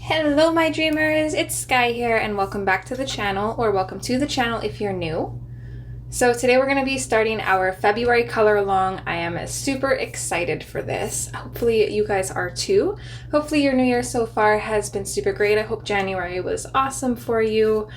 Hello my dreamers, it's Sky here and welcome back to the channel, or welcome to the channel if you're new. So today we're going to be starting our February color along. I am super excited for this. Hopefully you guys are too. Hopefully your new year so far has been super great. I hope January was awesome for you.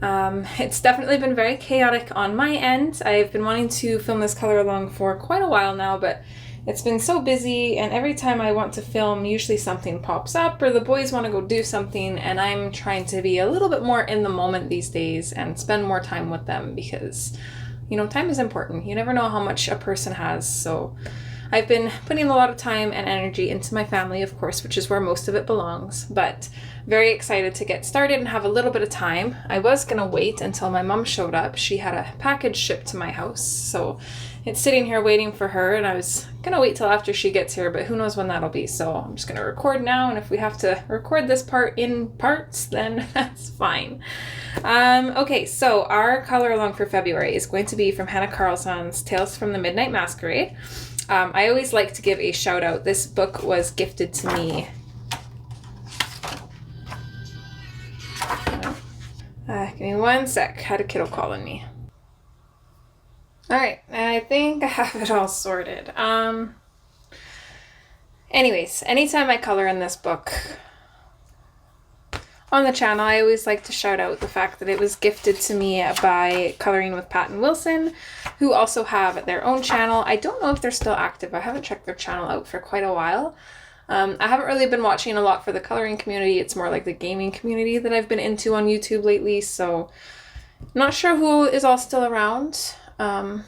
It's definitely been very chaotic on my end. I've been wanting to film this color along for quite a while now, but it's been so busy, and every time I want to film, usually something pops up or the boys want to go do something, and I'm trying to be a little bit more in the moment these days and spend more time with them because, you know, time is important. You never know how much a person has, so I've been putting a lot of time and energy into my family, of course, which is where most of it belongs, but very excited to get started and have a little bit of time. I was going to wait until my mom showed up. She had a package shipped to my house, so it's sitting here waiting for her, and I was going to wait till after she gets here, but who knows when that'll be, so I'm just going to record now, and if we have to record this part in parts, then that's fine. Okay, so our color along for February is going to be from Hanna Karlzon's Tales from the Midnight Masquerade. I always like to give a shout out. This book was gifted to me. Give me one sec. Had a kiddo calling me. Alright, I think I have it all sorted. Anyways, anytime I color in this book on the channel, I always like to shout out the fact that it was gifted to me by Coloring with Pat and Wilson, who also have their own channel. I don't know if they're still active. I haven't checked their channel out for quite a while. I haven't really been watching a lot for the coloring community. It's more like the gaming community that I've been into on YouTube lately, so not sure who is all still around. But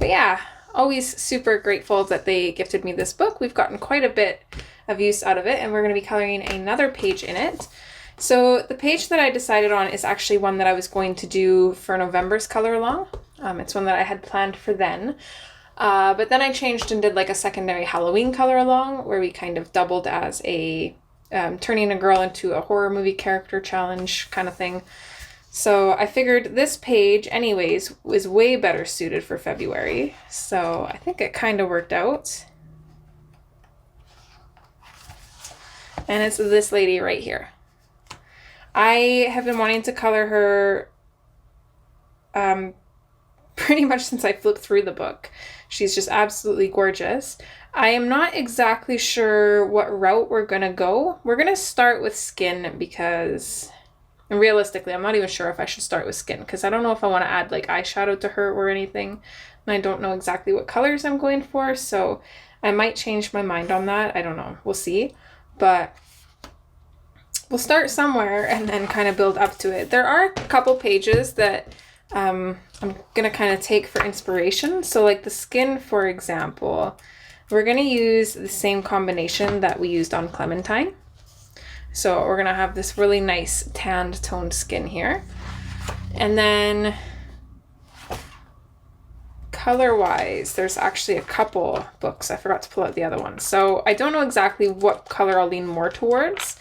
yeah, always super grateful that they gifted me this book. We've gotten quite a bit of use out of it, and we're going to be coloring another page in it. So the page that I decided on is actually one that I was going to do for November's color along. It's one that I had planned for then. But then I changed and did like a secondary Halloween color along where we kind of doubled as a turning a girl into a horror movie character challenge kind of thing. So I figured this page anyways was way better suited for February. So I think it kind of worked out. And it's this lady right here. I have been wanting to color her pretty much since I flipped through the book. She's just absolutely gorgeous. I am not exactly sure what route we're going to go. We're going to start with skin because, and realistically, I'm not even sure if I should start with skin because I don't know if I want to add like eyeshadow to her or anything. And I don't know exactly what colors I'm going for, so I might change my mind on that. I don't know. We'll see. But we'll start somewhere and then kind of build up to it. There are a couple pages that I'm going to kind of take for inspiration. So like the skin, for example, we're going to use the same combination that we used on Clementine. So we're going to have this really nice tanned toned skin here. And then color-wise, there's actually a couple books. I forgot to pull out the other one. So I don't know exactly what color I'll lean more towards,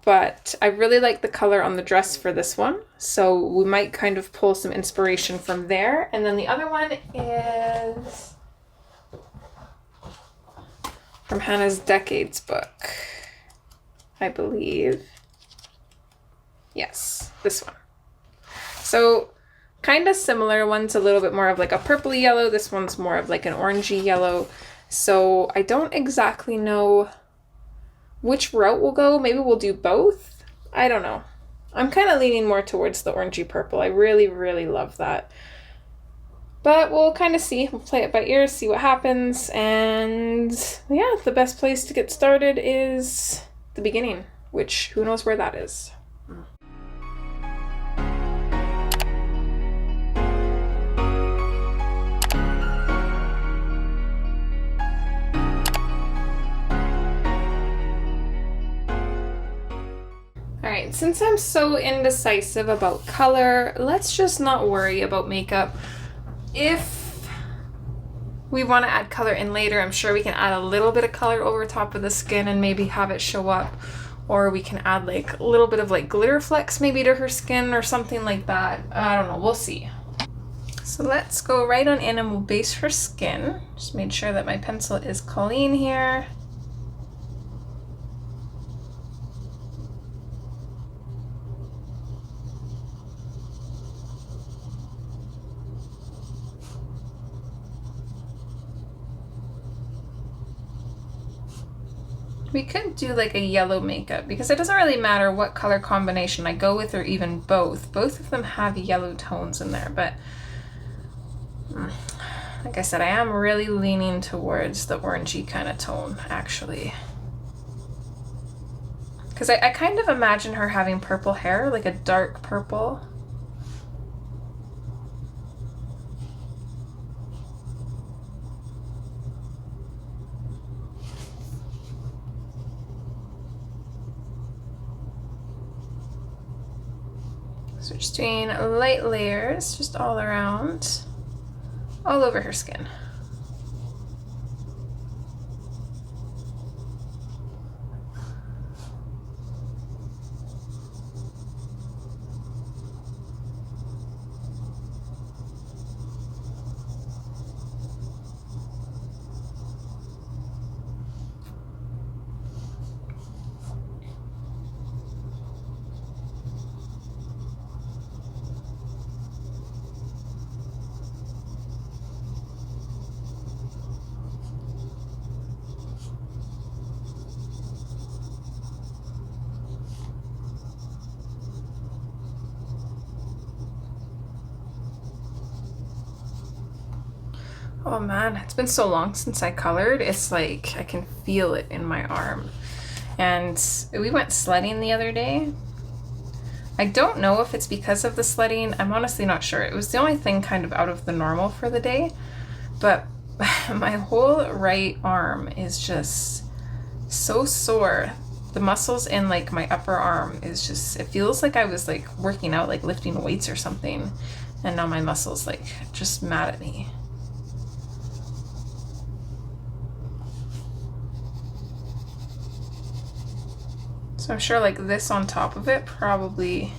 but I really like the color on the dress for this one. So we might kind of pull some inspiration from there. And then the other one is from Hannah's Decades book, I believe. Yes, this one. So kind of similar. One's a little bit more of like a purpley yellow. This one's more of like an orangey yellow. So I don't exactly know which route we'll go. Maybe we'll do both. I don't know. I'm kind of leaning more towards the orangey purple. I really, really love that. But we'll kind of see. We'll play it by ear, see what happens. And yeah, the best place to get started is the beginning, which who knows where that is. Alright, since I'm so indecisive about color, let's just not worry about makeup. If we want to add color in later, I'm sure we can add a little bit of color over top of the skin and maybe have it show up. Or we can add like a little bit of like glitter flecks maybe to her skin or something like that. I don't know, we'll see. So let's go right on in and we'll base her skin. Just made sure that my pencil is clean here. We could do like a yellow makeup because it doesn't really matter what color combination I go with or even both. Both of them have yellow tones in there, but like I said, I am really leaning towards the orangey kind of tone actually. Because I kind of imagine her having purple hair, like a dark purple. So we're just doing light layers, just all around, all over her skin. Oh man, it's been so long since I colored. It's like I can feel it in my arm. And we went sledding the other day. I don't know if it's because of the sledding. I'm honestly not sure. It was the only thing kind of out of the normal for the day. But my whole right arm is just so sore. The muscles in like my upper arm is just, it feels like I was like working out, like lifting weights or something. And now my muscles like just mad at me. So I'm sure like this on top of it probably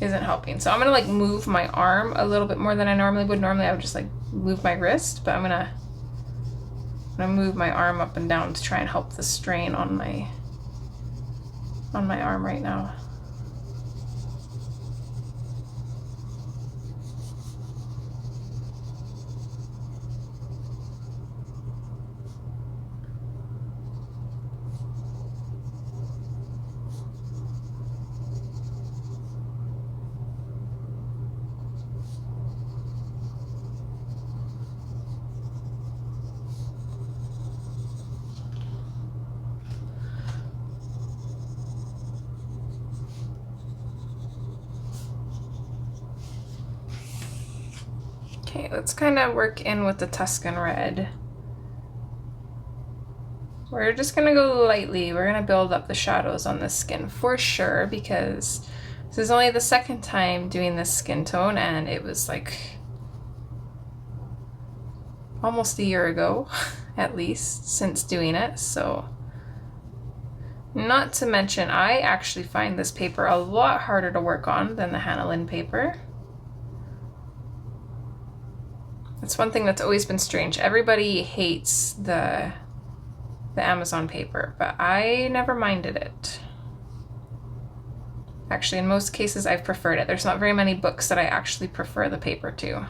isn't helping. So I'm gonna like move my arm a little bit more than I normally would. Normally I would just like move my wrist, but I'm gonna move my arm up and down to try and help the strain on my arm right now. Okay, let's kind of work in with the Tuscan Red. We're just gonna go lightly. We're gonna build up the shadows on this skin for sure, because this is only the second time doing this skin tone, and it was like almost a year ago, at least, since doing it. So, not to mention, I actually find this paper a lot harder to work on than the Hanna Lin paper. It's one thing that's always been strange. Everybody hates the Amazon paper, but I never minded it. Actually, in most cases, I've preferred it. There's not very many books that I actually prefer the paper to.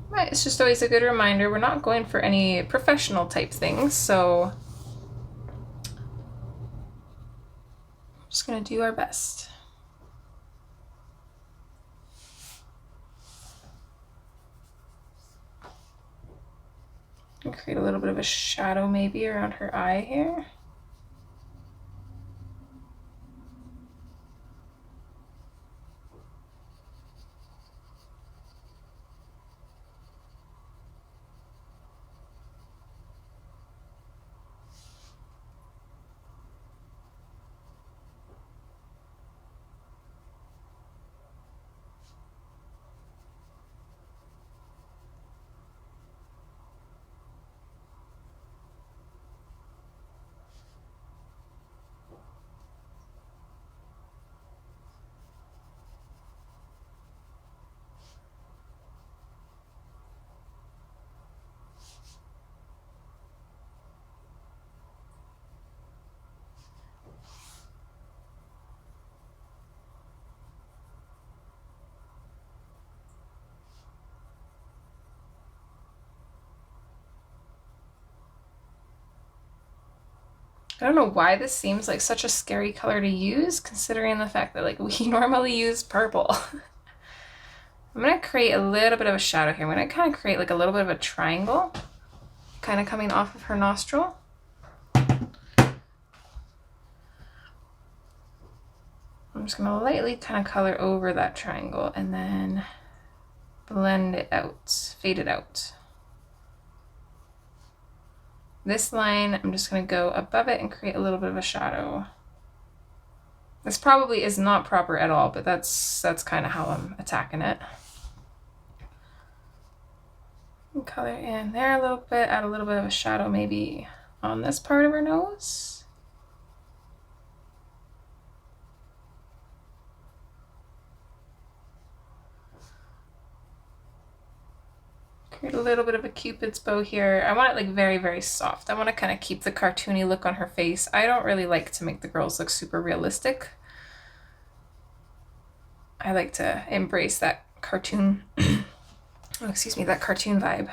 But it's just always a good reminder, we're not going for any professional type things, so I'm just gonna do our best. And create a little bit of a shadow maybe around her eye here. I don't know why this seems like such a scary color to use, considering the fact that like we normally use purple. I'm gonna create a little bit of a shadow here. I'm gonna kind of create like a little bit of a triangle, kind of coming off of her nostril. I'm just gonna lightly kind of color over that triangle and then blend it out, fade it out. This line, I'm just gonna go above it and create a little bit of a shadow. This probably is not proper at all, but that's kind of how I'm attacking it. And color in there a little bit, add a little bit of a shadow maybe on this part of her nose. Create a little bit of a cupid's bow here. I want it like very, very soft. I want to kind of keep the cartoony look on her face. I don't really like to make the girls look super realistic. I like to embrace that cartoon, oh, excuse me, that cartoon vibe.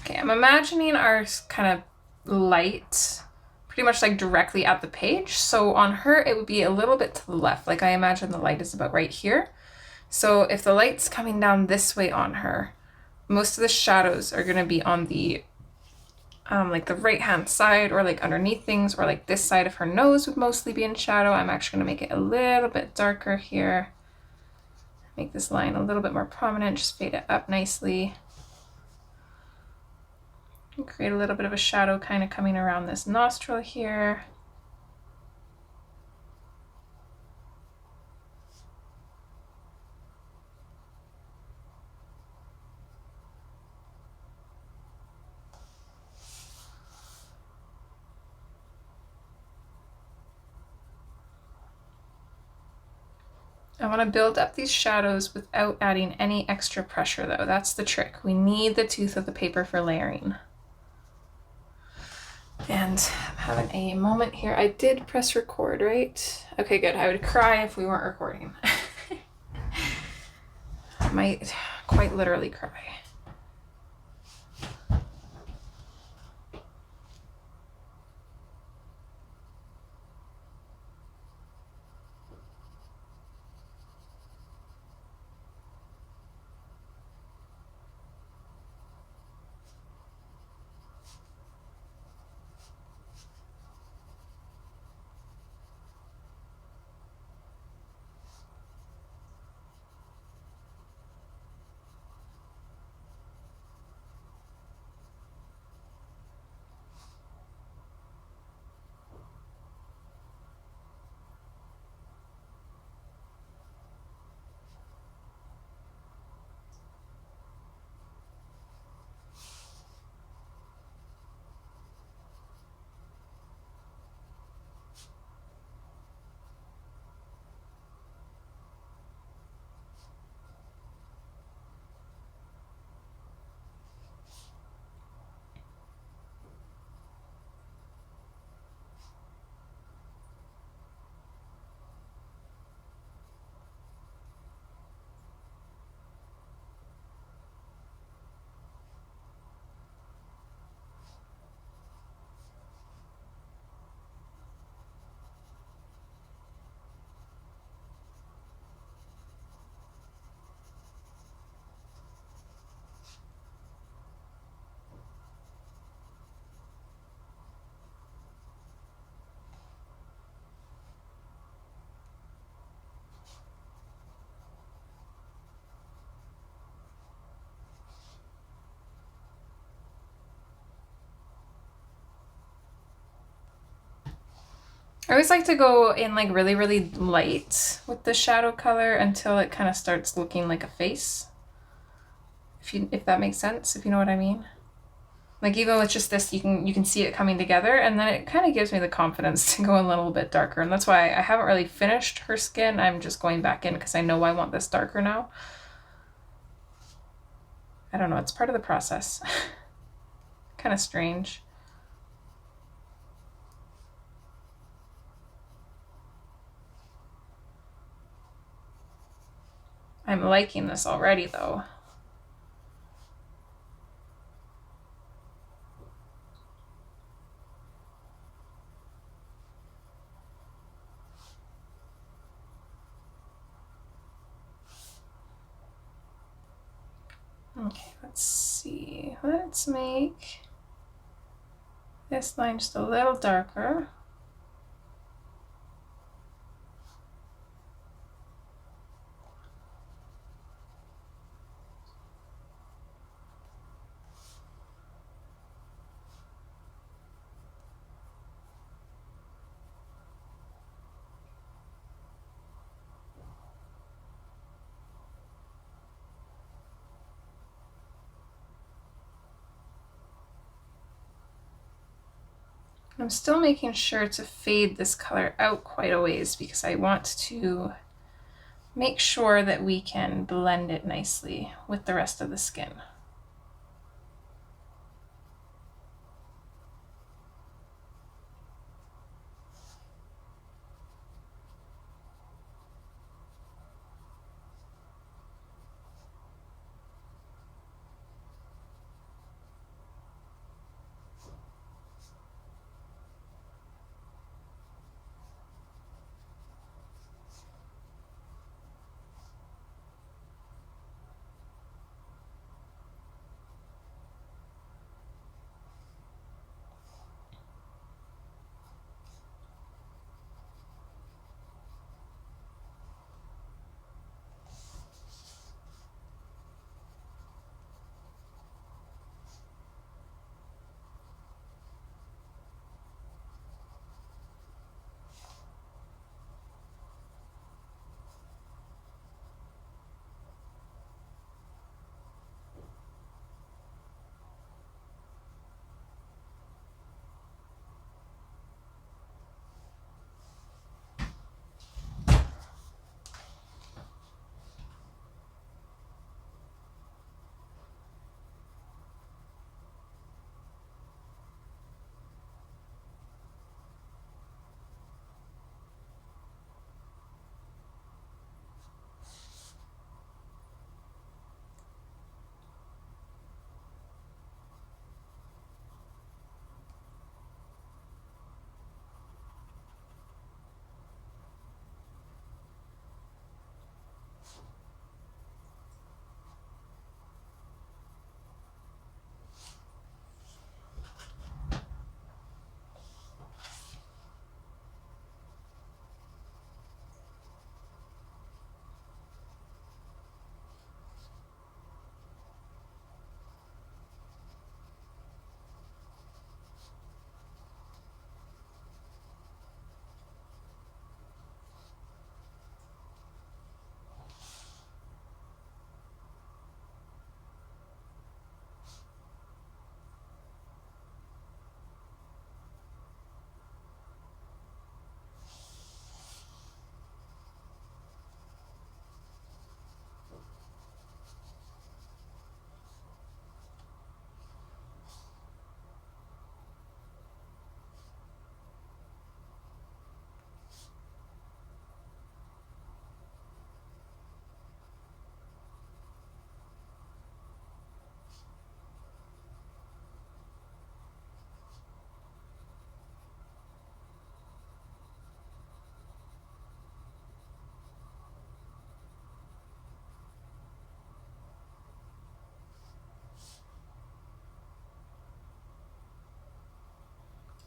Okay, I'm imagining our kind of light pretty much like directly at the page. So on her, it would be a little bit to the left. Like I imagine the light is about right here. So if the light's coming down this way on her, most of the shadows are gonna be on the like the right hand side or like underneath things, or like this side of her nose would mostly be in shadow. I'm actually gonna make it a little bit darker here. Make this line a little bit more prominent, just fade it up nicely. And create a little bit of a shadow kind of coming around this nostril here. I want to build up these shadows without adding any extra pressure though. That's the trick. We need the tooth of the paper for layering. And I'm having a moment here. I did press record, right? Okay, good. I would cry if we weren't recording. I might quite literally cry. I always like to go in like really, really light with the shadow color until it kind of starts looking like a face. If that makes sense, if you know what I mean. Like even with just this, you can see it coming together, and then it kind of gives me the confidence to go a little bit darker. And that's why I haven't really finished her skin. I'm just going back in because I know I want this darker now. I don't know, it's part of the process. Kind of strange. I'm liking this already though. Okay, let's see. Let's make this line just a little darker. I'm still making sure to fade this color out quite a ways because I want to make sure that we can blend it nicely with the rest of the skin.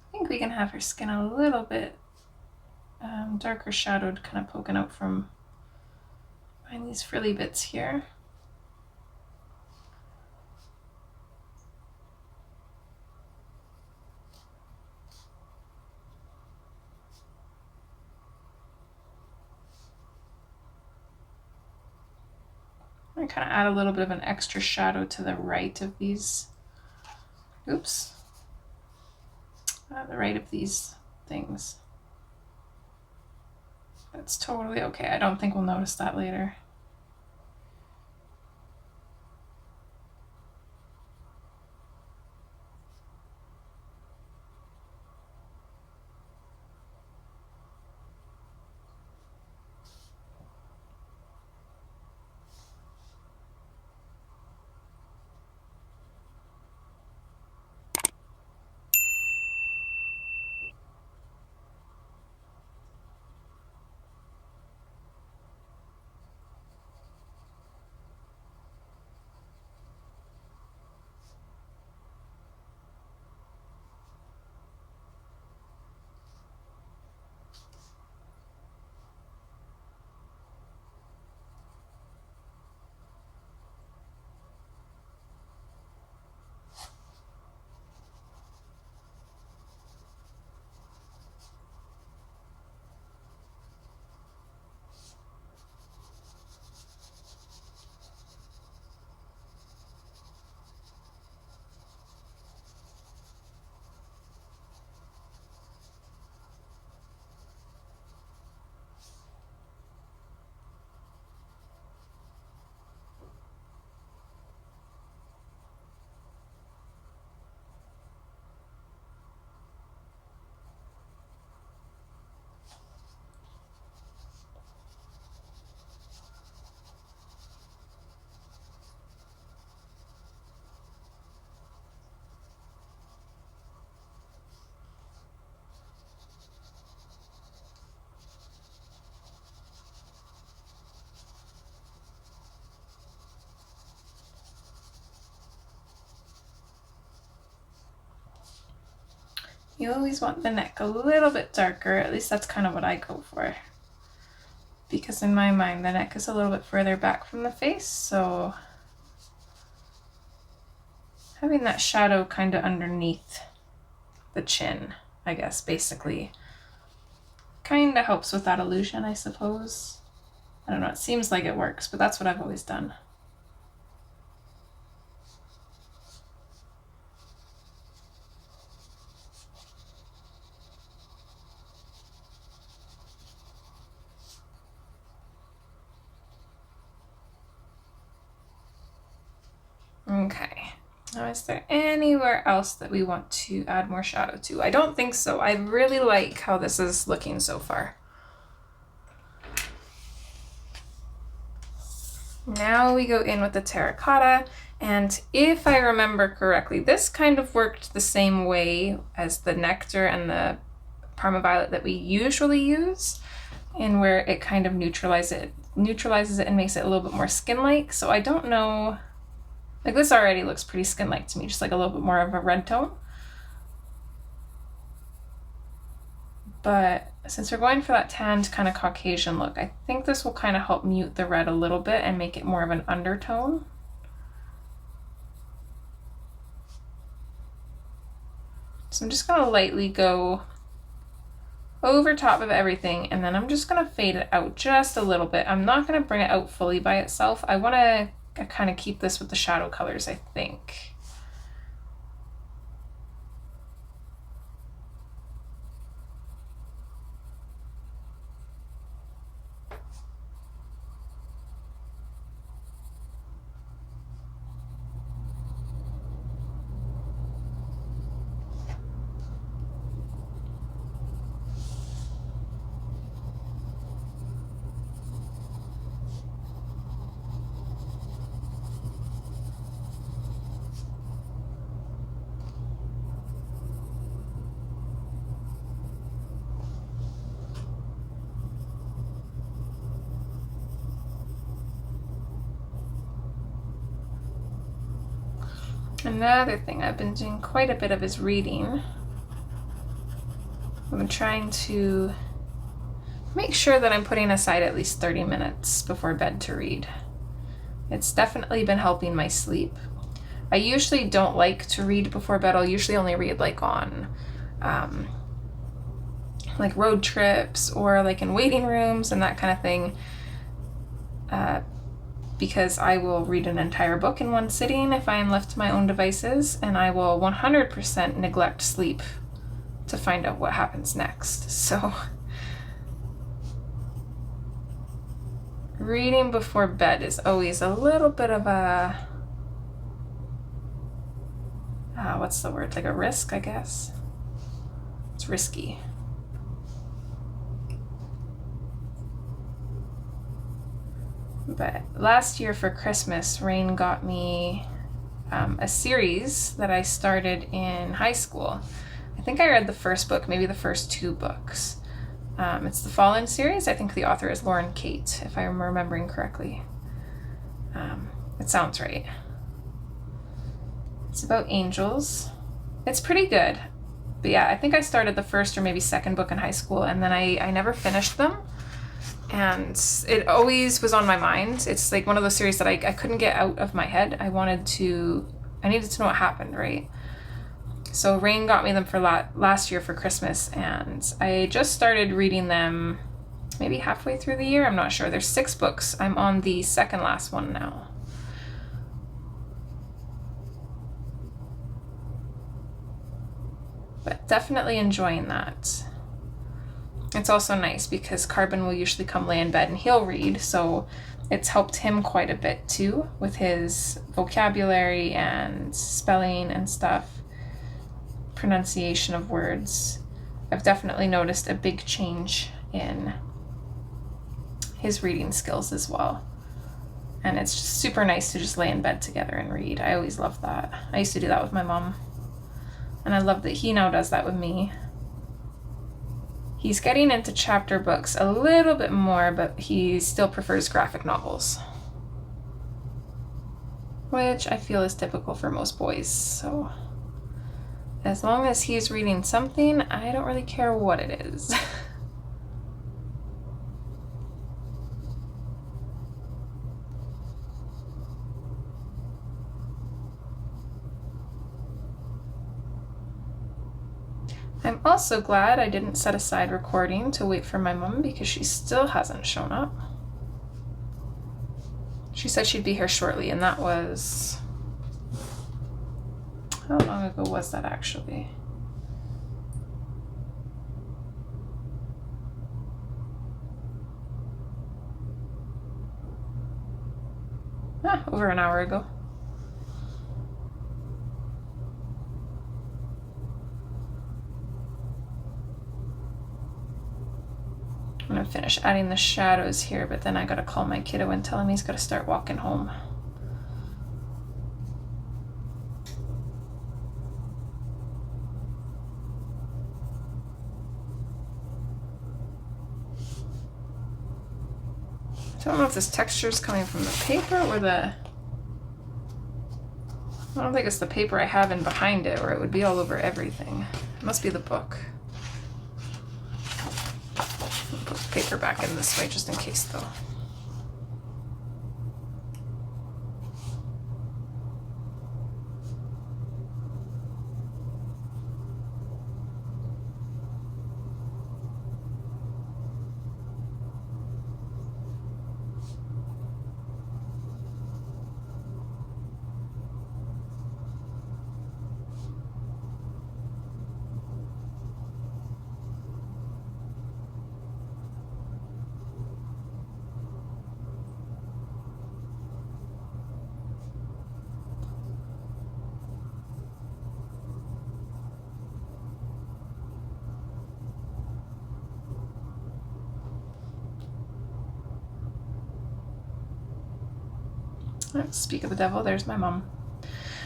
I think we can have her skin a little bit darker shadowed, kind of poking out from behind these frilly bits here. I'm gonna kind of add a little bit of an extra shadow to the right of these. Oops. The right of these things. That's totally okay. I don't think we'll notice that later. You always want the neck a little bit darker, at least that's kind of what I go for. Because in my mind, the neck is a little bit further back from the face, so having that shadow kind of underneath the chin, I guess, basically, kind of helps with that illusion, I suppose. I don't know, it seems like it works, but that's what I've always done. Okay, now is there anywhere else that we want to add more shadow to? I don't think so. I really like how this is looking so far. Now we go in with the terracotta, and if I remember correctly, this kind of worked the same way as the nectar and the Parma Violet that we usually use, in where it kind of neutralizes it and makes it a little bit more skin-like. So I don't know. Like, this already looks pretty skin-like to me, just like a little bit more of a red tone. But since we're going for that tanned kind of Caucasian look, I think this will kind of help mute the red a little bit and make it more of an undertone. So I'm just going to lightly go over top of everything, and then I'm just going to fade it out just a little bit. I'm not going to bring it out fully by itself. I want to kind of keep this with the shadow colors, I think. Another thing I've been doing quite a bit of is reading. I'm trying to make sure that I'm putting aside at least 30 minutes before bed to read. It's definitely been helping my sleep. I usually don't like to read before bed. I'll usually only read like on like road trips or like in waiting rooms and that kind of thing. because I will read an entire book in one sitting if I am left to my own devices, and I will 100% neglect sleep to find out what happens next. So reading before bed is always a little bit of a, what's the word, like a risk, I guess. It's risky. But last year for Christmas, Rain got me a series that I started in high school. I think I read the first book, maybe the first 2 books. It's the Fallen series. I think the author is Lauren Kate, if I'm remembering correctly. It sounds right. It's about angels. It's pretty good. But yeah, I think I started the first or maybe second book in high school, and then I never finished them. And it always was on my mind. It's like one of those series that I couldn't get out of my head. I needed to know what happened, right? So Rain got me them for last year for Christmas, and I just started reading them maybe halfway through the year. I'm not sure. There's 6 books. I'm on the second last one now. But definitely enjoying that. It's also nice because Carbon will usually come lay in bed and he'll read, so it's helped him quite a bit too with his vocabulary and spelling and stuff, pronunciation of words. I've definitely noticed a big change in his reading skills as well. And it's just super nice to just lay in bed together and read. I always loved that. I used to do that with my mom. And I love that he now does that with me. He's getting into chapter books a little bit more, but he still prefers graphic novels, which I feel is typical for most boys. So as long as he's reading something, I don't really care what it is. I'm also glad I didn't set aside recording to wait for my mom because she still hasn't shown up. She said she'd be here shortly, and that was... how long ago was that actually? Over an hour ago. I'm gonna finish adding the shadows here, but then I gotta call my kiddo and tell him he's gotta start walking home. I don't know if this texture is coming from the paper or I don't think it's the paper I have in behind it, or it would be all over everything. It must be the book. I'll put the paper back in this way just in case though. Speak of the devil, there's my mom.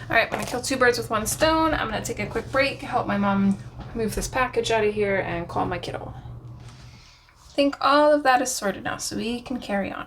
All right, I'm gonna kill 2 birds with 1 stone. I'm gonna take a quick break, help my mom move this package out of here, and call my kiddo. I think all of that is sorted now, so we can carry on.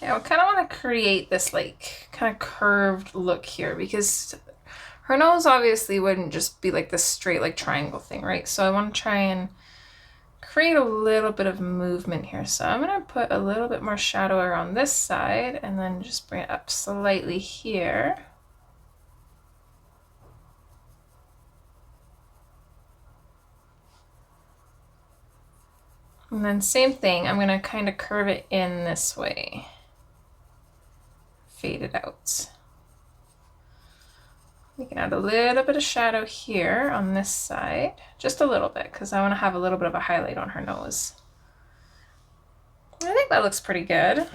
Yeah, I kind of want to create this like kind of curved look here because her nose obviously wouldn't just be like this straight like triangle thing, right? So I want to try and create a little bit of movement here. So I'm going to put a little bit more shadow around this side and then just bring it up slightly here. And then same thing, I'm going to kind of curve it in this way. Fade it out. We can add a little bit of shadow here on this side, just a little bit, because I want to have a little bit of a highlight on her nose. I think that looks pretty good.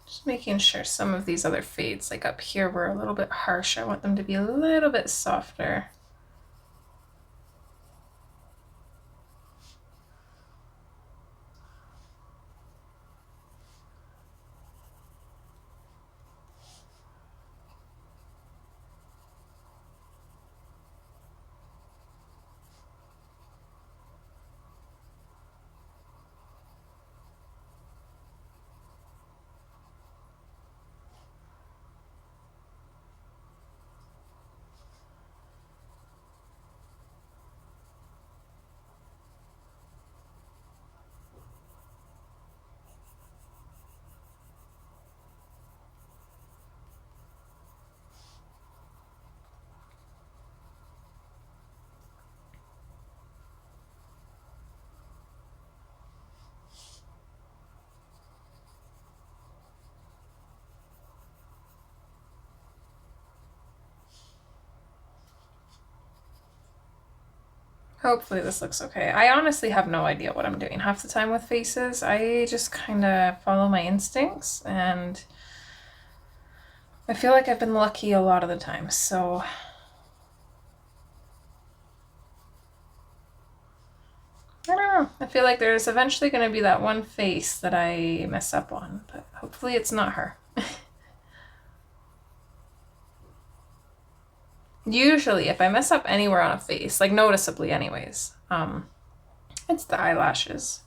Just making sure some of these other fades, like up here, were a little bit harsh. I want them to be a little bit softer. Hopefully this looks okay. I honestly have no idea what I'm doing half the time with faces. I just kind of follow my instincts, and I feel like I've been lucky a lot of the time, so I don't know. I feel like there's eventually going to be that one face that I mess up on, but hopefully it's not her. Usually, if I mess up anywhere on a face, like noticeably anyways, it's the eyelashes.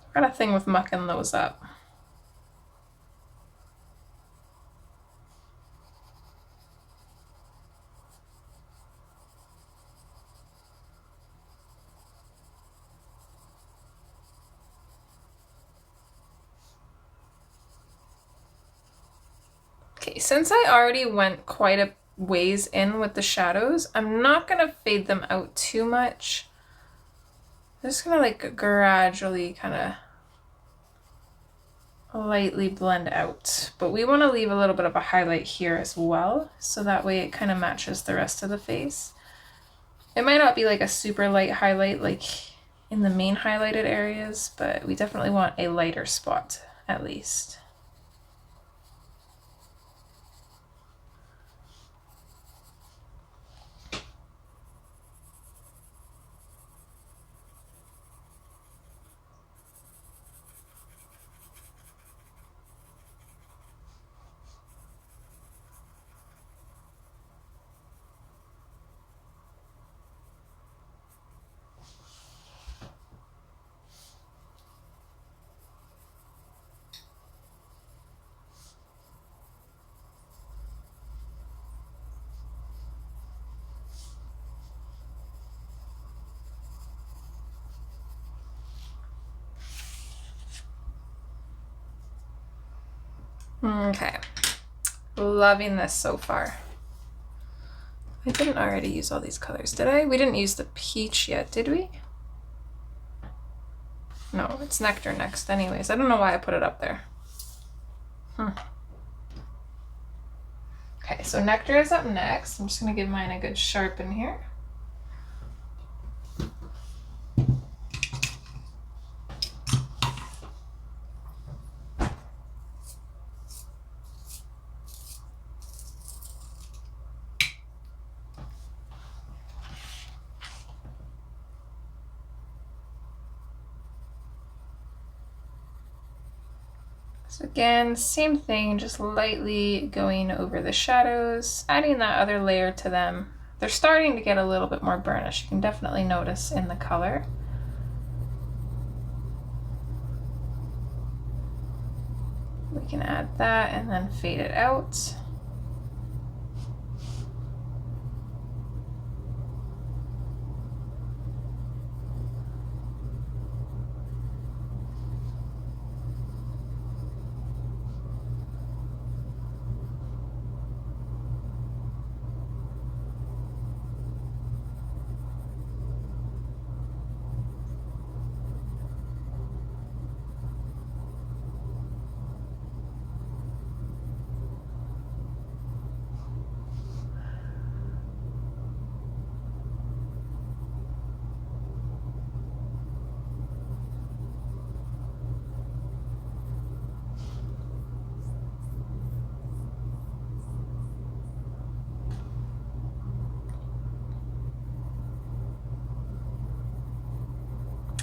I've got a thing with mucking those up. Okay, since I already went quite a ways in with the shadows, I'm not gonna fade them out too much. I'm just gonna like gradually kind of lightly blend out, but we want to leave a little bit of a highlight here as well, so that way it kind of matches the rest of the face. It might not be like a super light highlight like in the main highlighted areas, but we definitely want a lighter spot at least. Okay, loving this so far. I didn't already use all these colors, did I? We didn't use the peach yet, did we? No, it's nectar next anyways. I don't know why I put it up there. Okay, so nectar is up next. I'm just gonna give mine a good sharpen here. So again, same thing, just lightly going over the shadows, adding that other layer to them. They're starting to get a little bit more burnished. You can definitely notice in the color. We can add that and then fade it out.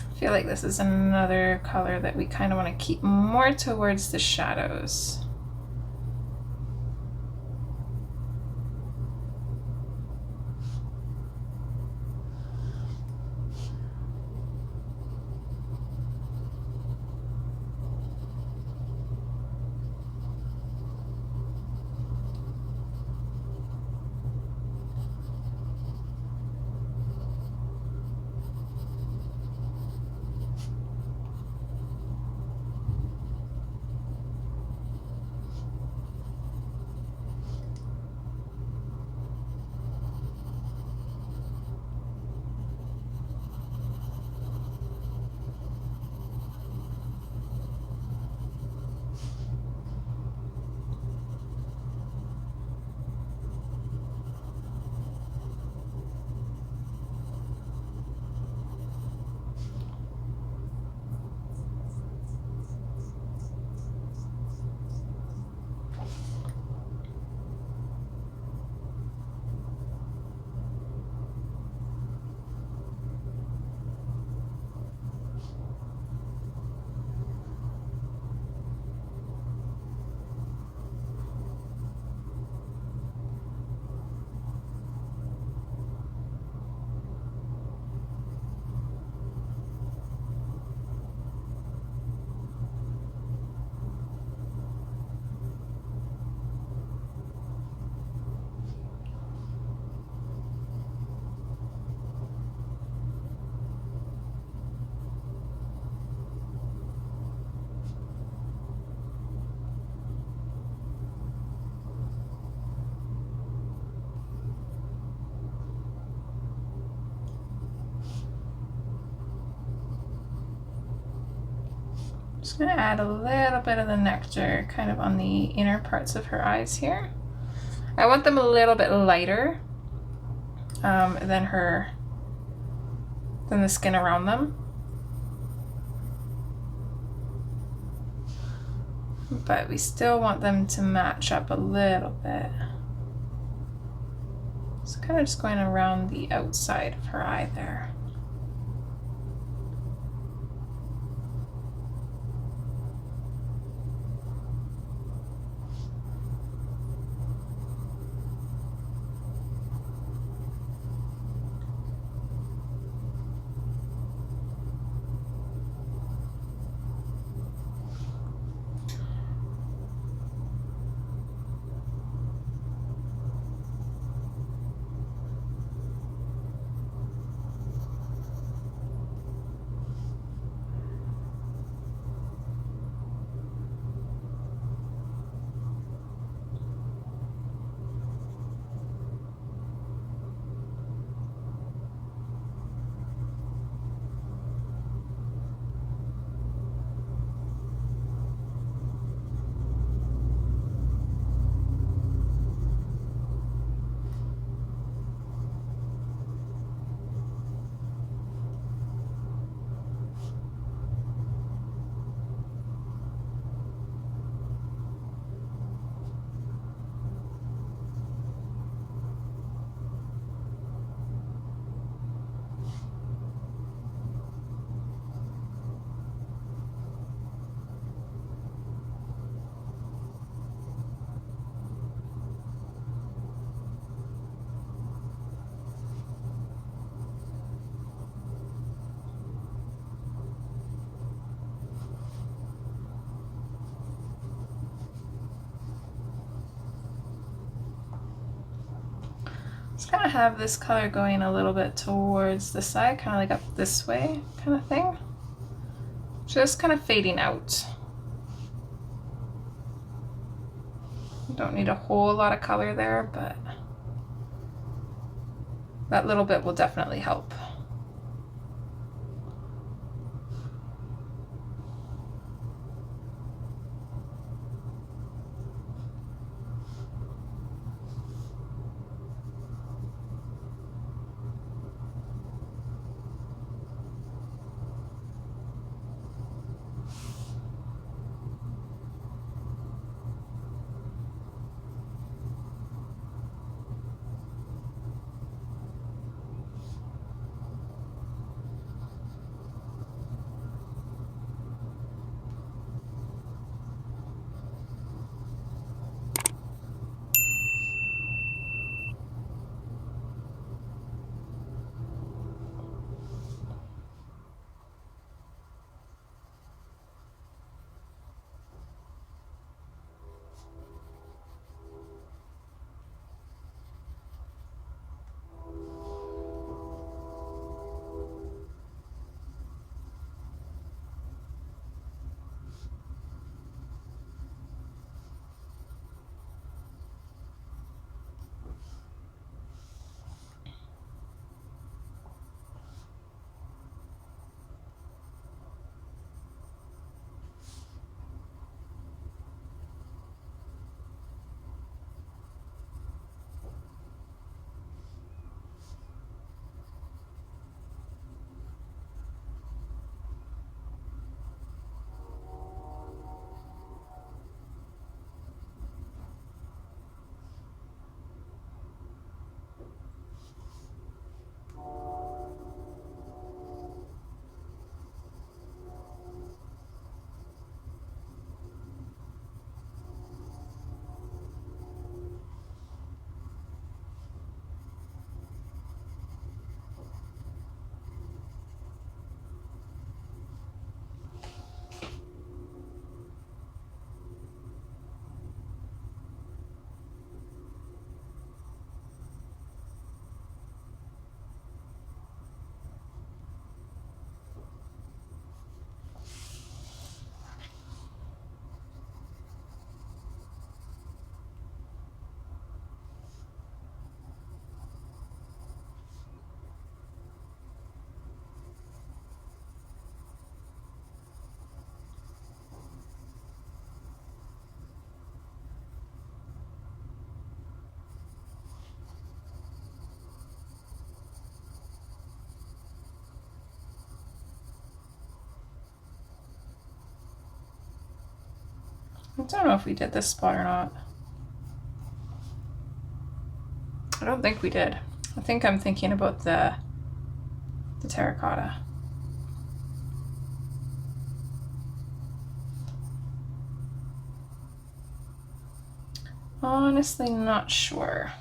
I feel like this is another color that we kind of want to keep more towards the shadows. Just gonna add a little bit of the nectar kind of on the inner parts of her eyes here. I want them a little bit lighter than the skin around them. But we still want them to match up a little bit. So kind of just going around the outside of her eye there. It's gonna have this color going a little bit towards the side, kind of like up this way kind of thing. Just kind of fading out. Don't need a whole lot of color there, but that little bit will definitely help. I don't know if we did this spot or not. I don't think we did. I think I'm thinking about the terracotta. Honestly, not sure.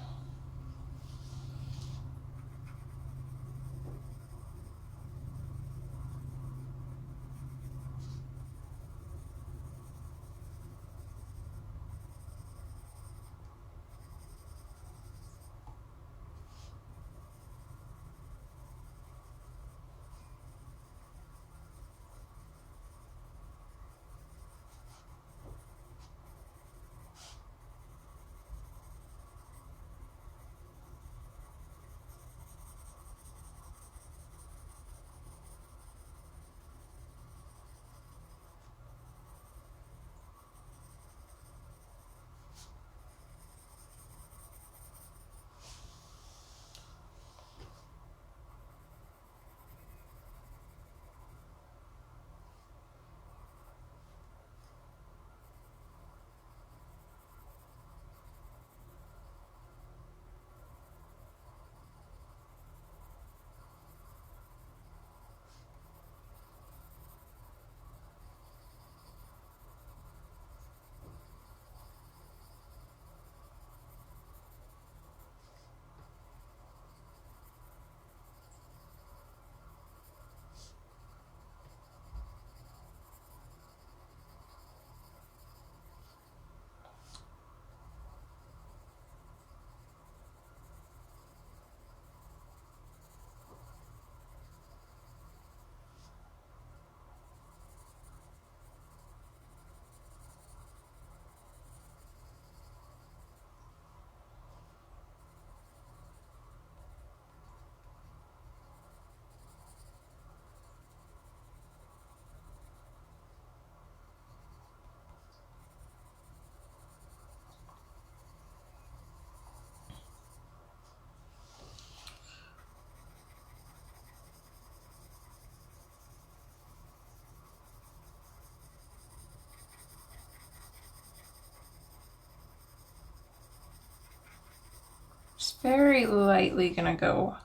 very lightly gonna go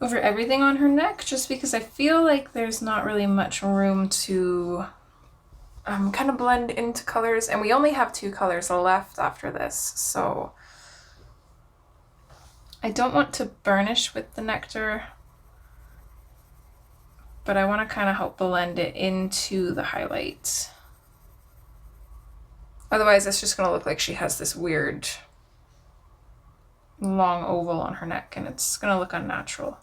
over everything on her neck, just because I feel like there's not really much room to kind of blend into colors, and we only have 2 colors left after this, so I don't want to burnish with the nectar, but I want to kind of help blend it into the highlights. Otherwise, it's just going to look like she has this weird long oval on her neck, and it's going to look unnatural.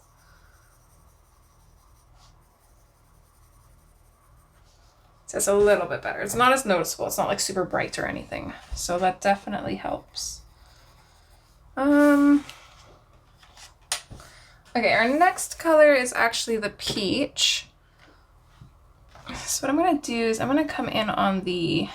So it's a little bit better. It's not as noticeable. It's not like super bright or anything. So that definitely helps. Okay, our next color is actually the peach. So what I'm going to do is I'm going to come in on the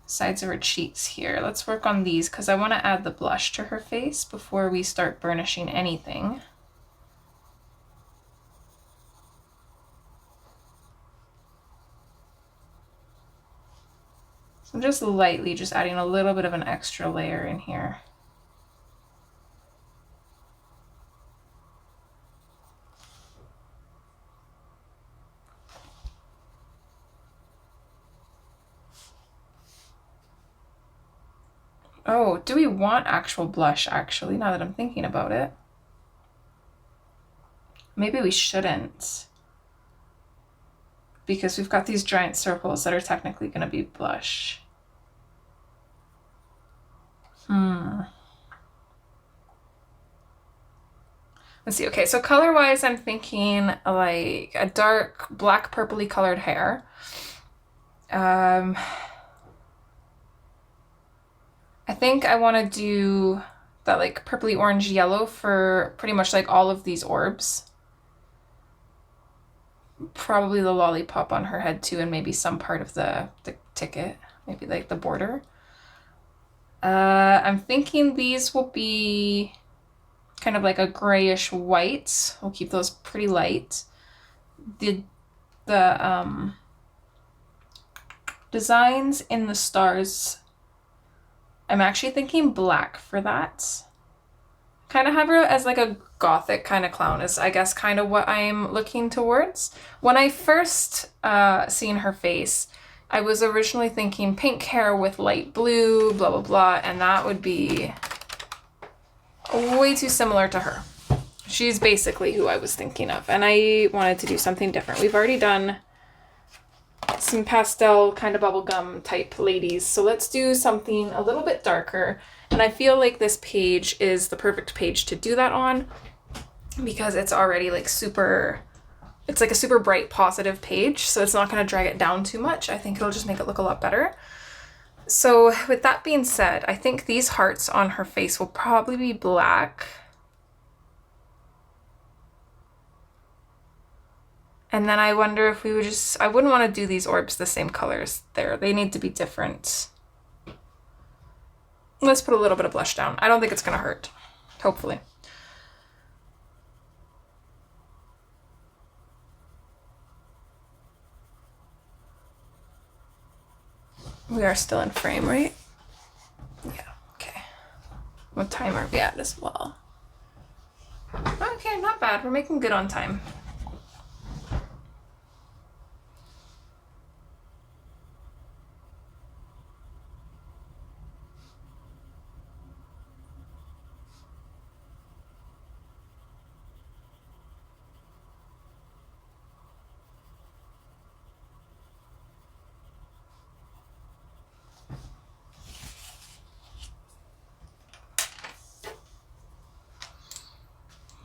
sides of her cheeks here. Let's work on these because I want to add the blush to her face before we start burnishing anything. So I'm just lightly just adding a little bit of an extra layer in here. Oh, do we want actual blush, actually, now that I'm thinking about it? Maybe we shouldn't. Because we've got these giant circles that are technically going to be blush. Let's see. Okay, so color-wise, I'm thinking like a dark black purpley colored hair. I think I want to do that like purpley orange yellow for pretty much like all of these orbs. Probably the lollipop on her head too, and maybe some part of the ticket, maybe like the border. I'm thinking these will be kind of like a grayish white. We'll keep those pretty light. The designs in the stars, I'm actually thinking black for that. Kind of have her as like a gothic kind of clown is, I guess, kind of what I'm looking towards. When I first seen her face, I was originally thinking pink hair with light blue, blah, blah, blah, and that would be way too similar to her. She's basically who I was thinking of, and I wanted to do something different. We've already done some pastel kind of bubblegum type ladies, so let's do something a little bit darker. And I feel like this page is the perfect page to do that on because it's already like super, it's like a super bright positive page, so it's not going to drag it down too much. I think it'll just make it look a lot better. So with that being said, I think these hearts on her face will probably be black. And then I wonder if we would just, I wouldn't want to do these orbs the same colors there. They need to be different. Let's put a little bit of blush down. I don't think it's going to hurt, hopefully. We are still in frame, right? Yeah, okay. What time are we at as well? Okay, not bad. We're making good on time.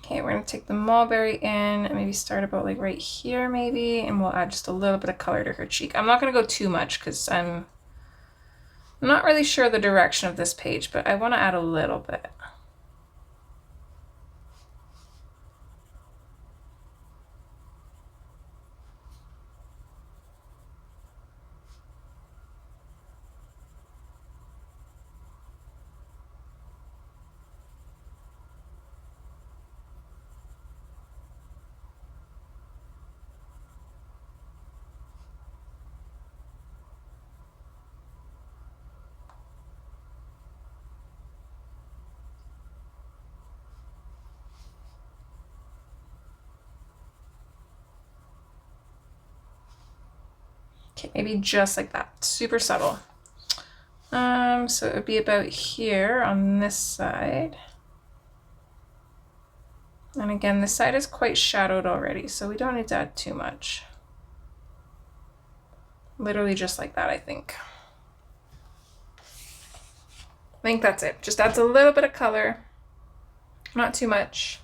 Okay, we're gonna take the mulberry in and maybe start about like right here maybe, and we'll add just a little bit of color to her cheek. I'm not gonna go too much because I'm not really sure the direction of this page, but I want to add a little bit. Okay, maybe just like that, super subtle. So it would be about here on this side. And again, this side is quite shadowed already, so we don't need to add too much. Literally just like that, I think. I think that's it. Just adds a little bit of color, not too much.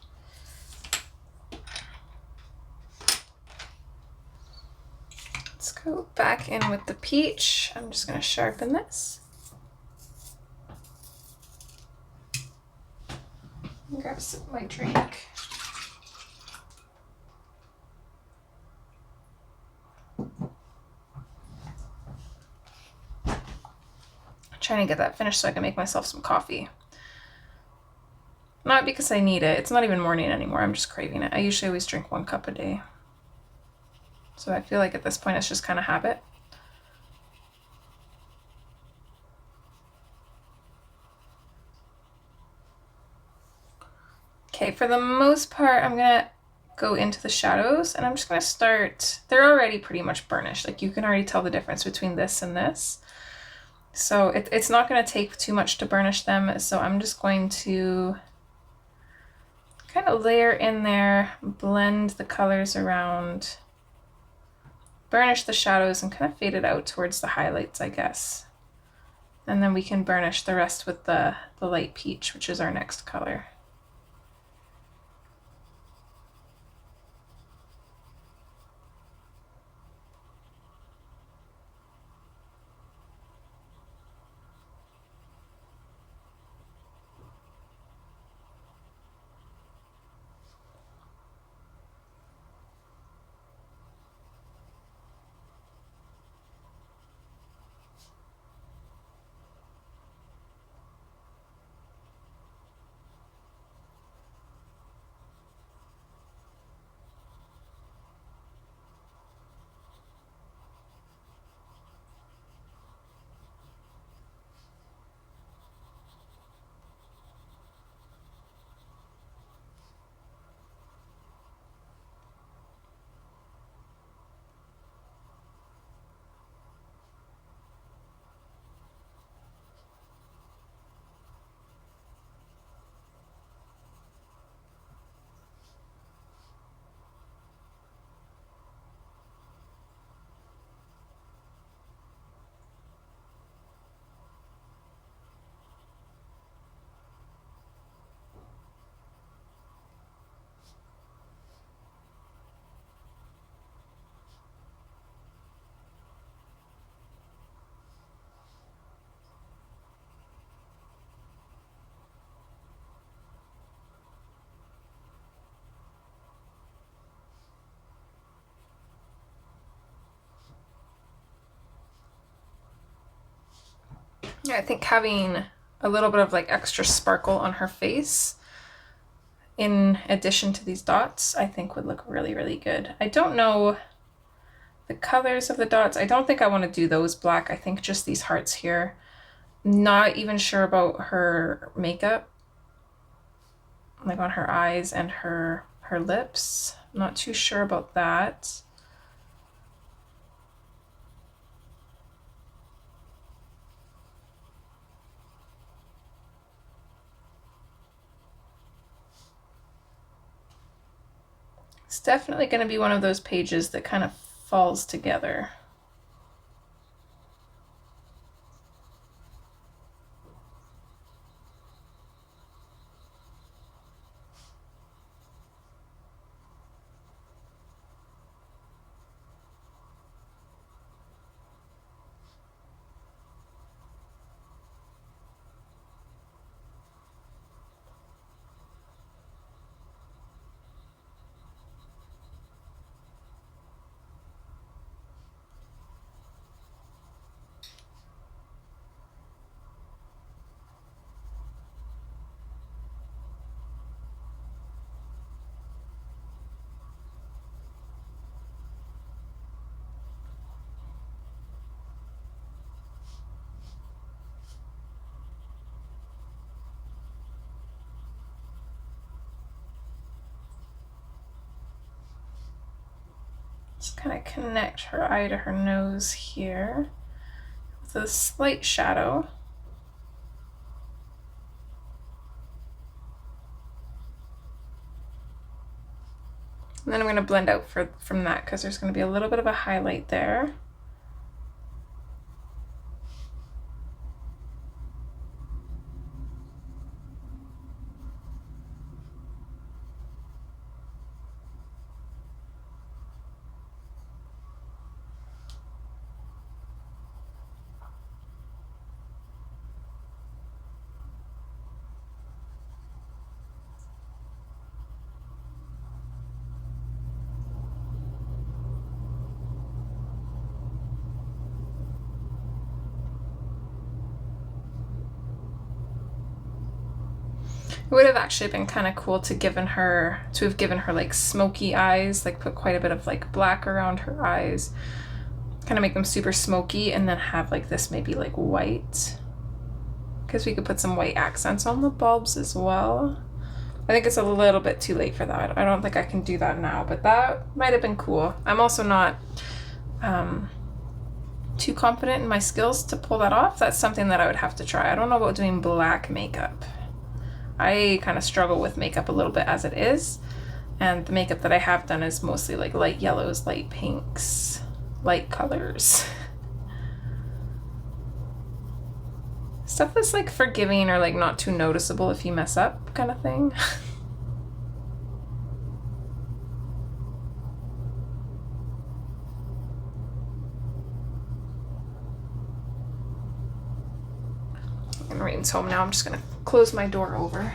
Let's go back in with the peach. I'm just going to sharpen this. Grab some of my drink. Trying to get that finished so I can make myself some coffee. Not because I need it. It's not even morning anymore. I'm just craving it. I usually always drink 1 cup a day. So I feel like at this point it's just kind of habit. Okay, for the most part, I'm gonna go into the shadows and I'm just gonna start, they're already pretty much burnished. Like you can already tell the difference between this and this. So it's not gonna take too much to burnish them. So I'm just going to kind of layer in there, blend the colors around, burnish the shadows and kind of fade it out towards the highlights, I guess. And then we can burnish the rest with the light peach, which is our next color. Yeah, I think having a little bit of like extra sparkle on her face in addition to these dots, I think would look really, really good. I don't know the colors of the dots. I don't think I want to do those black. I think just these hearts here. Not even sure about her makeup, like on her eyes and her lips. Not too sure about that. It's definitely going to be one of those pages that kind of falls together. Just kind of connect her eye to her nose here with a slight shadow. And then I'm going to blend out from that because there's going to be a little bit of a highlight there. It would have actually been kind of cool to have given her like smoky eyes, like put quite a bit of like black around her eyes, kind of make them super smoky, and then have like this maybe like white, because we could put some white accents on the bulbs as well. I think it's a little bit too late for that. I don't think I can do that now, but that might have been cool. I'm also not too confident in my skills to pull that off. That's something that I would have to try. I don't know about doing black makeup. I kind of struggle with makeup a little bit as it is, and the makeup that I have done is mostly like light yellows, light pinks, light colors. Stuff that's like forgiving or like not too noticeable if you mess up kind of thing. And Rain's home now. I'm just gonna close my door over.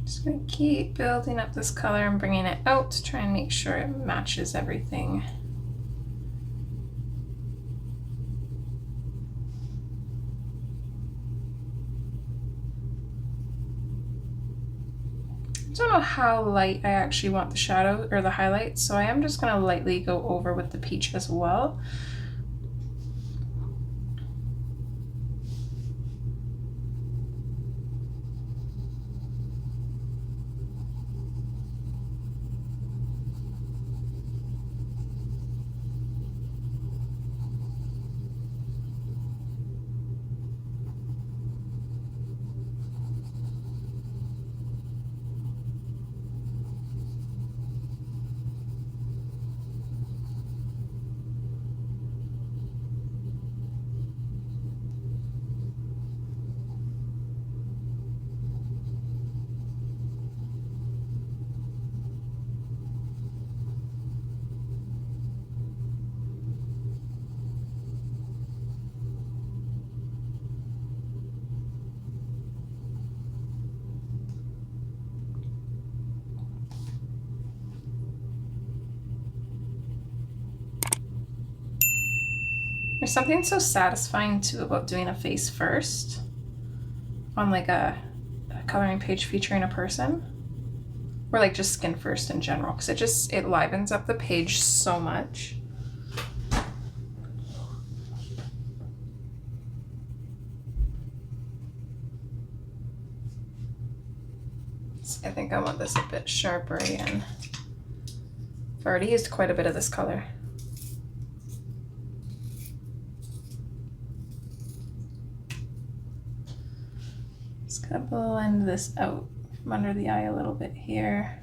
Just gonna keep building up this color and bringing it out to try and make sure it matches everything. I don't know how light I actually want the shadow or the highlight, so I am just gonna lightly go over with the peach as well. There's something so satisfying too about doing a face first on like a coloring page featuring a person, or like just skin first in general, because it livens up the page so much. I think I want this a bit sharper again. I've already used quite a bit of this color. Just gonna blend this out from under the eye a little bit here.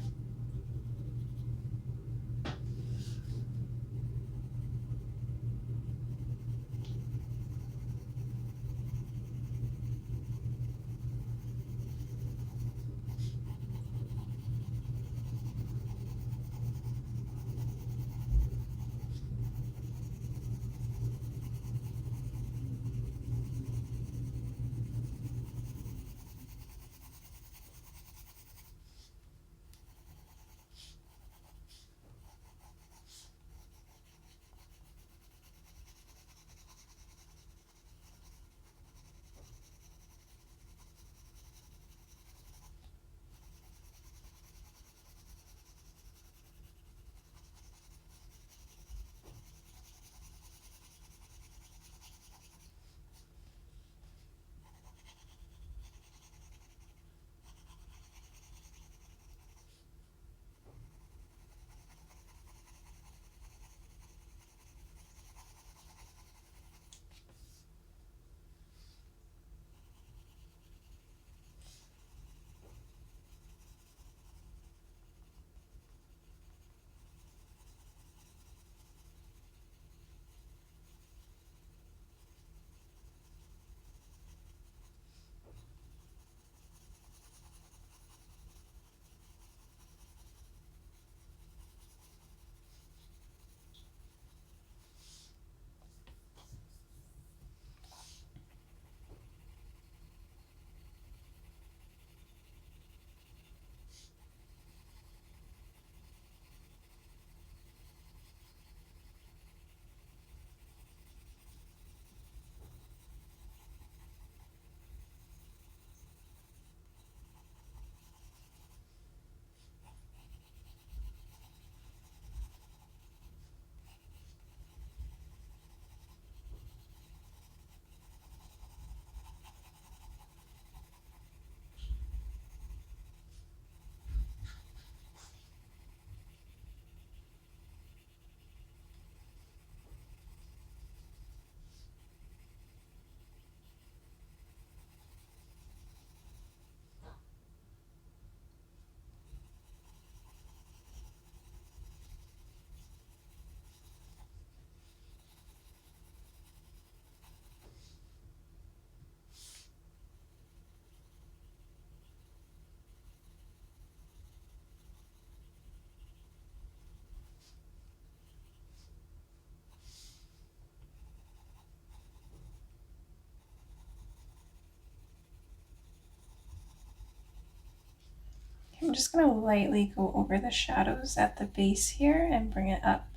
I'm just going to lightly go over the shadows at the base here and bring it up.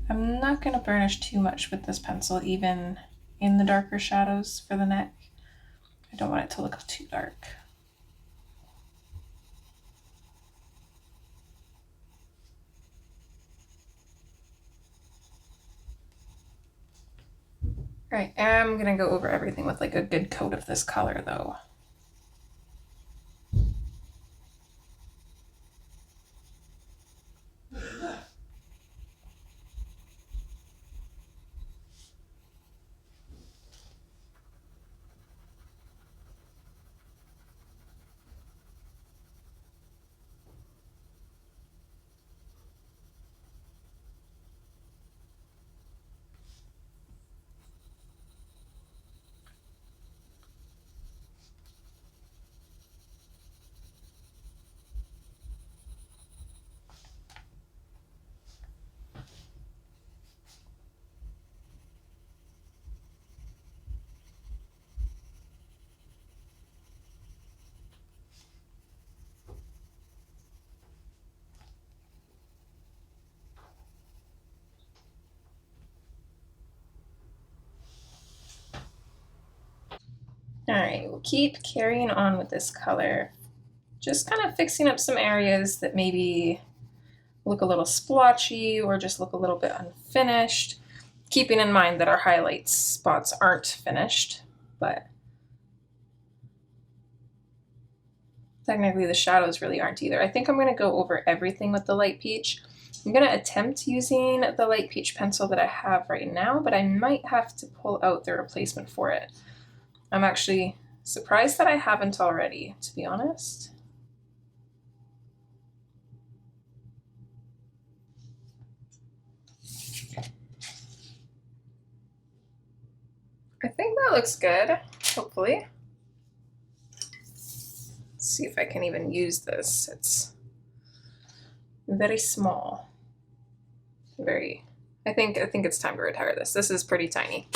I'm not going to burnish too much with this pencil, even in the darker shadows for the neck. I don't want it to look too dark. All right, I'm going to go over everything with like a good coat of this color though. keep carrying on with this color, just kind of fixing up some areas that maybe look a little splotchy or just look a little bit unfinished, keeping in mind that our highlight spots aren't finished, but technically the shadows really aren't either. I think I'm going to go over everything with the light peach. I'm going to attempt using the light peach pencil that I have right now, but I might have to pull out the replacement for it. I'm actually surprised that I haven't already, to be honest. I think that looks good, hopefully. Let's see if I can even use this. It's very small. I think it's time to retire this. This is pretty tiny.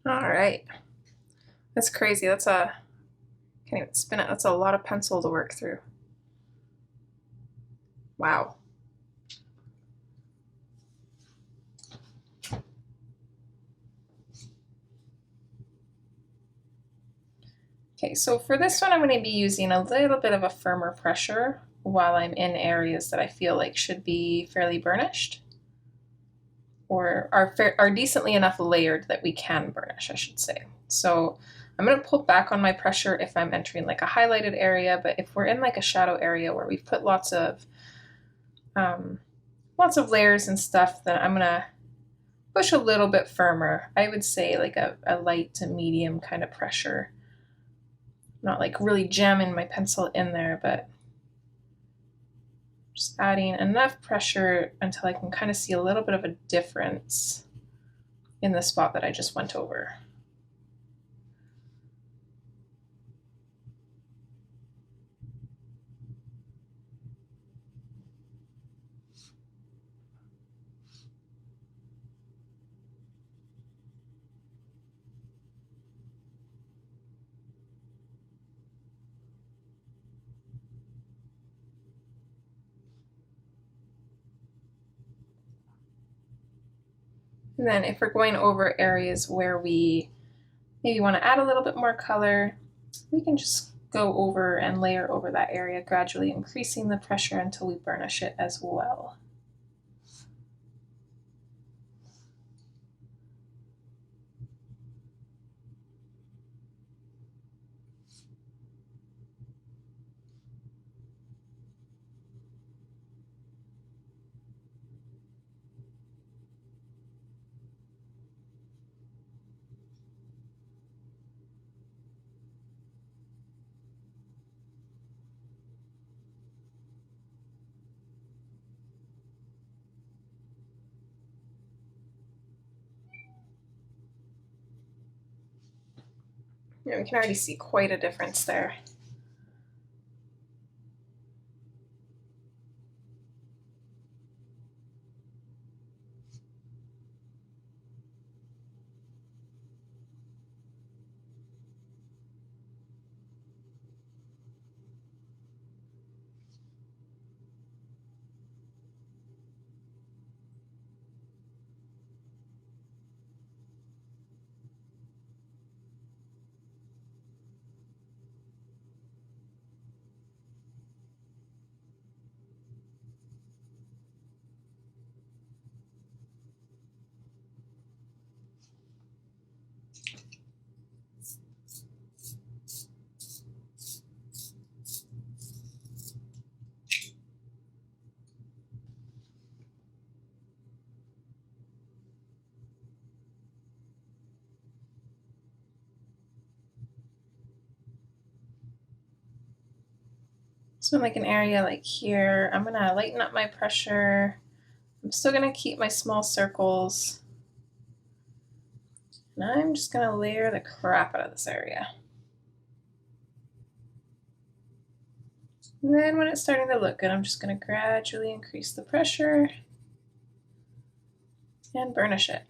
All right. That's crazy. Can't even spin it. That's a lot of pencil to work through. Wow. Okay, so for this one, I'm going to be using a little bit of a firmer pressure while I'm in areas that I feel like should be fairly burnished, or are decently enough layered that we can burnish, I should say. So I'm going to pull back on my pressure if I'm entering like a highlighted area, but if we're in like a shadow area where we've put lots of layers and stuff, then I'm going to push a little bit firmer. I would say like a light to medium kind of pressure. Not like really jamming my pencil in there, but just adding enough pressure until I can kind of see a little bit of a difference in the spot that I just went over. And then if we're going over areas where we maybe want to add a little bit more color, we can just go over and layer over that area, gradually increasing the pressure until we burnish it as well. Yeah, we can already see quite a difference there. So in like an area like here, I'm gonna lighten up my pressure. I'm still gonna keep my small circles. And I'm just gonna layer the crap out of this area. And then when it's starting to look good, I'm just gonna gradually increase the pressure and burnish it.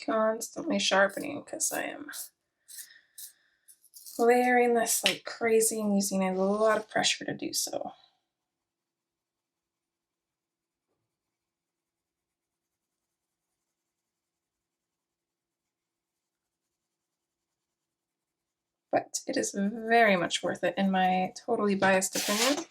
constantly sharpening because I am layering this like crazy and using a lot of pressure to do so. But it is very much worth it in my totally biased opinion.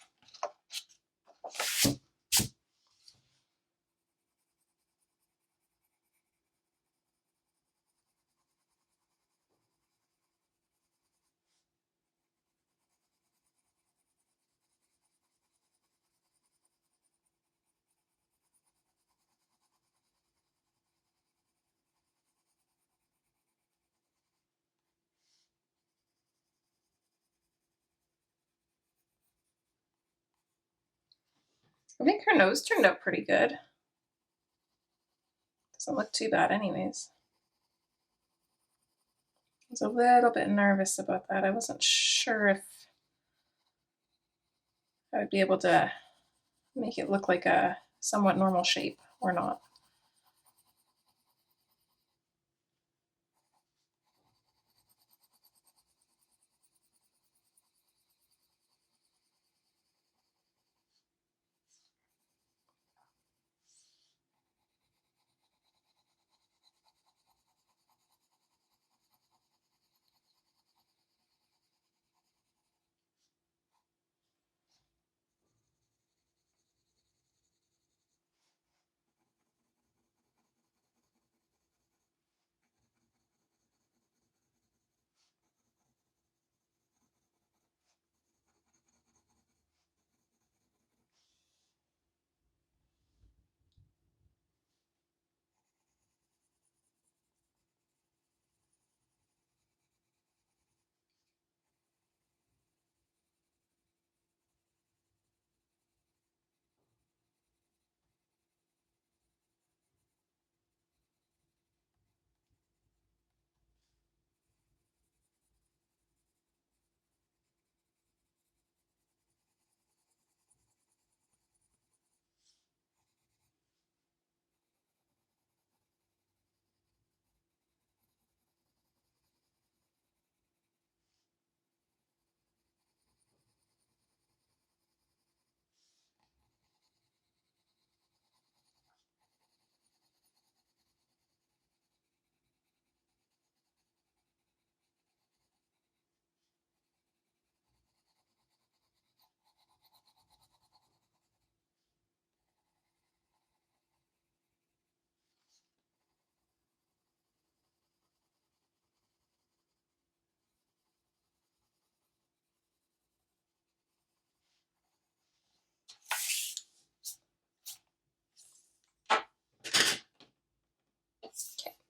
I think her nose turned out pretty good. Doesn't look too bad anyways. I was a little bit nervous about that. I wasn't sure if I would be able to make it look like a somewhat normal shape or not.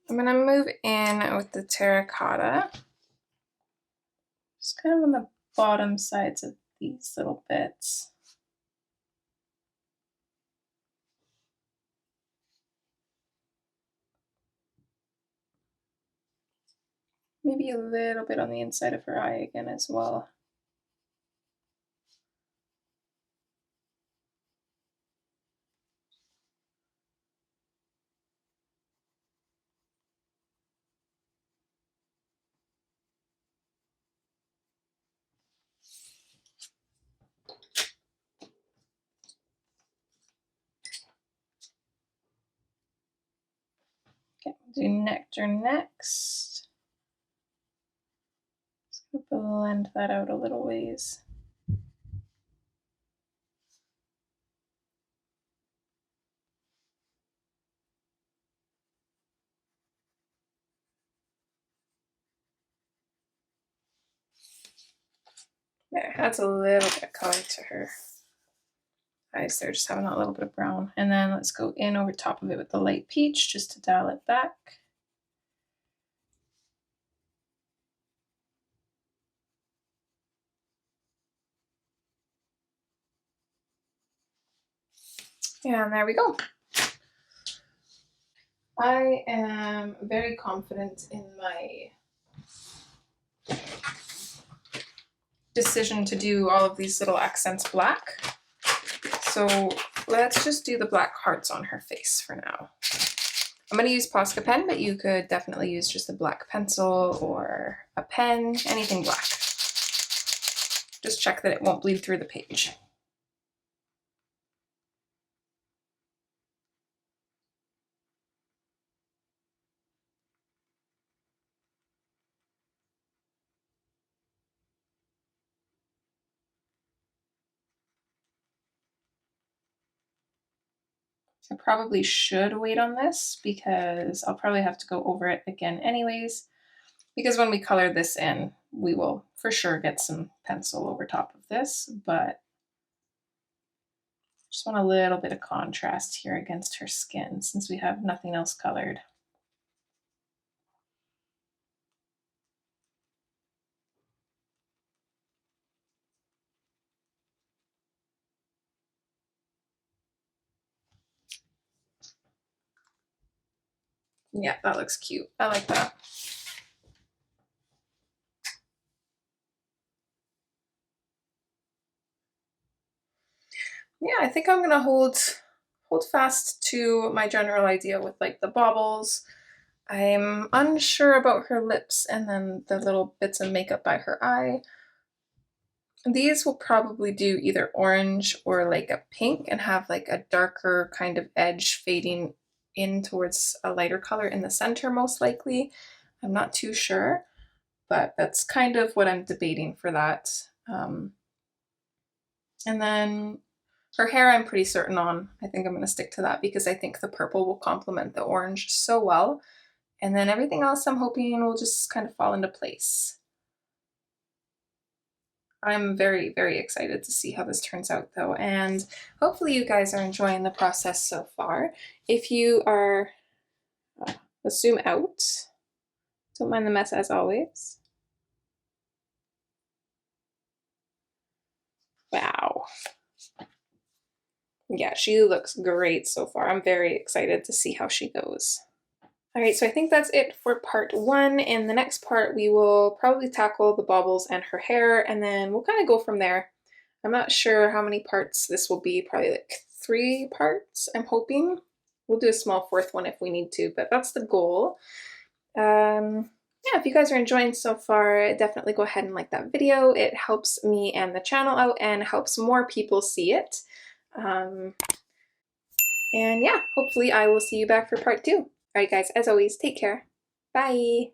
I'm going to move in with the terracotta, just kind of on the bottom sides of these little bits. Maybe a little bit on the inside of her eye again as well. Okay, we'll do nectar next. Just gonna blend that out a little ways. There, that's a little bit of color to her eyes there, just having that little bit of brown. And then let's go in over top of it with the light peach just to dial it back. And there we go. I am very confident in my decision to do all of these little accents black. So let's just do the black hearts on her face for now. I'm going to use Posca pen, but you could definitely use just a black pencil or a pen, anything black. Just check that it won't bleed through the page. I probably should wait on this because I'll probably have to go over it again anyways, because when we color this in, we will for sure get some pencil over top of this, but just want a little bit of contrast here against her skin since we have nothing else colored. Yeah, that looks cute. I like that. Yeah, I think I'm gonna hold fast to my general idea with like the baubles. I'm unsure about her lips and then the little bits of makeup by her eye. These will probably do either orange or like a pink and have like a darker kind of edge fading in towards a lighter color in the center most likely. I'm not too sure, but that's kind of what I'm debating for that. And then her hair I'm pretty certain on. I think I'm going to stick to that because I think the purple will complement the orange so well. And then everything else I'm hoping will just kind of fall into place. I'm very, very excited to see how this turns out though, and hopefully you guys are enjoying the process so far. If you are, let's zoom out. Don't mind the mess as always. Wow. Yeah, she looks great so far. I'm very excited to see how she goes. All right, so I think that's it for part 1. In the next part, we will probably tackle the baubles and her hair, and then we'll kind of go from there. I'm not sure how many parts this will be, probably like 3 parts, I'm hoping. We'll do a small 4th one if we need to, but that's the goal. Yeah, if you guys are enjoying so far, definitely go ahead and like that video. It helps me and the channel out and helps more people see it. And yeah, hopefully I will see you back for part 2. All right, guys, as always, take care. Bye.